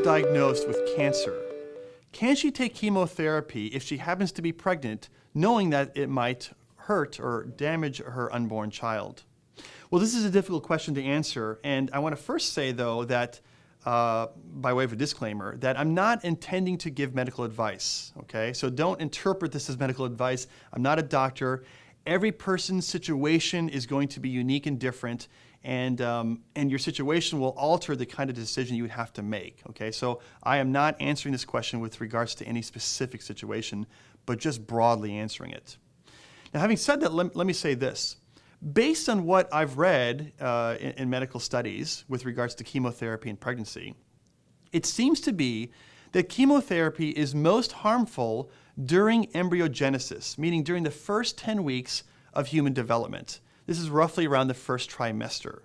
diagnosed with cancer, can she take chemotherapy if she happens to be pregnant, knowing that it might hurt or damage her unborn child? Well, this is a difficult question to answer, and I want to first say, though, that by way of a disclaimer, that I'm not intending to give medical advice, okay? So don't interpret this as medical advice. I'm not a doctor. Every person's situation is going to be unique and different, and your situation will alter the kind of decision you would have to make, okay? So I am not answering this question with regards to any specific situation, but just broadly answering it. Now, having said that, let me say this. Based on what I've read in medical studies with regards to chemotherapy and pregnancy, it seems to be that chemotherapy is most harmful during embryogenesis, meaning during the first 10 weeks of human development. This is roughly around the first trimester.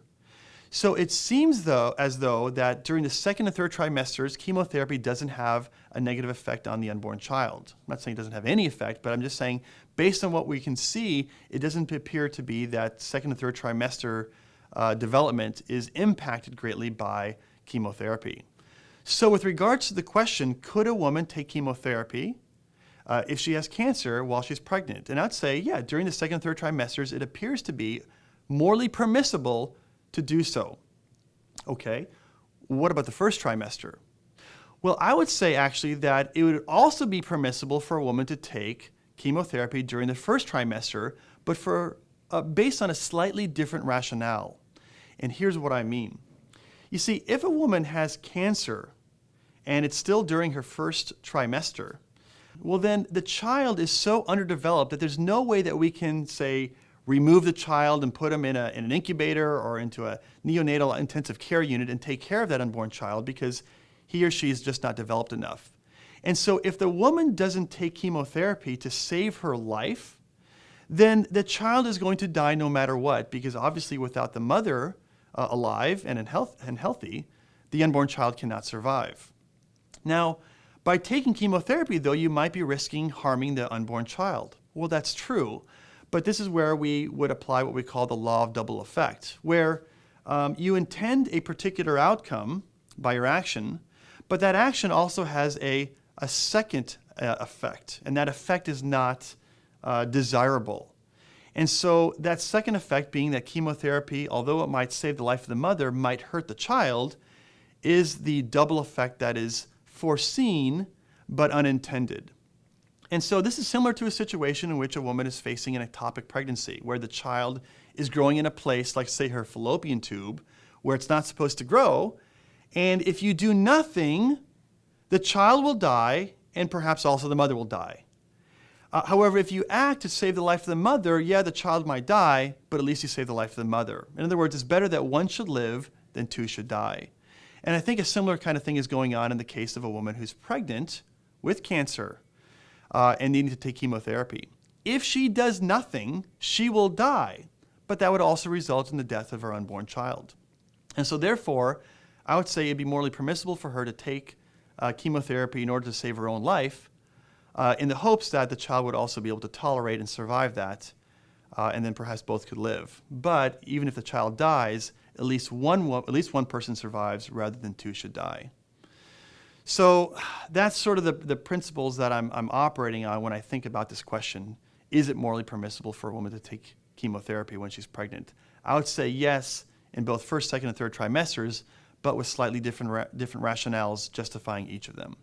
So it seems as though that during the second and third trimesters, chemotherapy doesn't have a negative effect on the unborn child. I'm not saying it doesn't have any effect, but I'm just saying based on what we can see, it doesn't appear to be that second and third trimester development is impacted greatly by chemotherapy. So with regards to the question, could a woman take chemotherapy if she has cancer while she's pregnant? And I'd say, yeah, during the second and third trimesters, it appears to be morally permissible to do so. Okay, what about the first trimester? Well, I would say actually that it would also be permissible for a woman to take chemotherapy during the first trimester, but based on a slightly different rationale. And here's what I mean. You see, if a woman has cancer and it's still during her first trimester, well then the child is so underdeveloped that there's no way that we can say remove the child and put him in an incubator or into a neonatal intensive care unit and take care of that unborn child because he or she is just not developed enough. And so if the woman doesn't take chemotherapy to save her life, then the child is going to die no matter what, because obviously without the mother alive and healthy, the unborn child cannot survive. Now, by taking chemotherapy, though, you might be risking harming the unborn child. Well, that's true. But this is where we would apply what we call the law of double effect, where you intend a particular outcome by your action, but that action also has a second effect, and that effect is not desirable. And so that second effect being that chemotherapy, although it might save the life of the mother, might hurt the child, is the double effect that is foreseen but unintended. And so this is similar to a situation in which a woman is facing an ectopic pregnancy, where the child is growing in a place like, say, her fallopian tube, where it's not supposed to grow. And if you do nothing, the child will die, and perhaps also the mother will die. However, if you act to save the life of the mother, yeah, the child might die, but at least you save the life of the mother. In other words, it's better that one should live than two should die. And I think a similar kind of thing is going on in the case of a woman who's pregnant with cancer and needing to take chemotherapy. If she does nothing, she will die, but that would also result in the death of her unborn child. And so therefore, I would say it'd be morally permissible for her to take chemotherapy in order to save her own life, in the hopes that the child would also be able to tolerate and survive that, and then perhaps both could live. But even if the child dies, at least one person survives rather than two should die. So that's sort of the principles that I'm operating on when I think about this question. Is it morally permissible for a woman to take chemotherapy when she's pregnant? I would say yes in both first, second, and third trimesters, but with slightly different rationales justifying each of them.